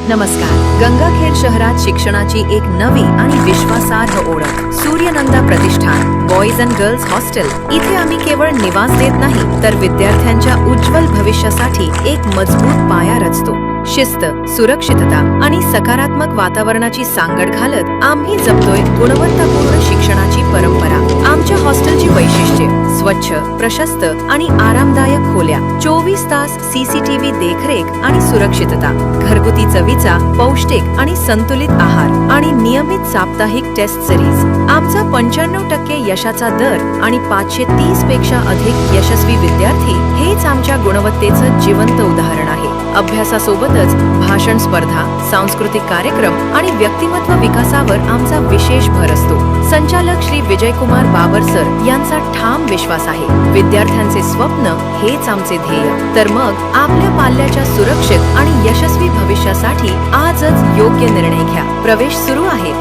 नमस्कार. गंगाखेड शहरात शिक्षणाची एक नवी आणि विश्वासार्ह ओळख सूर्यनंदा प्रतिष्ठान बॉईज अँड गर्ल्स हॉस्टेल. इथे आम्ही केवळ निवास देत नाही तर विद्यार्थ्यांच्या उज्ज्वल भविष्यासाठी एक मजबूत पाया रचतो. शिस्त, सुरक्षितता आणि सकारात्मक वातावरणाची सांगड घालत आम्ही जपतोय गुणवत्तापूर्ण शिक्षणाची परंपरा. आमच्या हॉस्टेलची वैशिष्ट्ये: स्वच्छ, प्रशस्त आणि आरामदायक खोल्या, 24 तास CCTV देखरेख आणि सुरक्षितता, घरगुती चवीचा पौष्टिक आणि संतुलित आहार आणि नियमित साप्ताहिक टेस्ट सिरीज. आमचा 95% यशाचा दर आणि 530 पेक्षा अधिक यशस्वी विद्यार्थी हेच आमच्या गुणवत्तेचं जिवंत उदाहरण आहे. अभ्यासासोबतच भाषण स्पर्धा, सांस्कृतिक कार्यक्रम आणि व्यक्तिमत्व विकासावर आमचा विशेष भर असतो. संचालक श्री विजयकुमार बाबर सर यांचा ठाम विश्वास आहे, विद्यार्थ्यांचे स्वप्न हेच आमचे ध्येय. तर मग आपल्या पाल्याच्या सुरक्षित आणि यशस्वी भविष्यासाठी आजच योग्य निर्णय घ्या. प्रवेश सुरू आहे.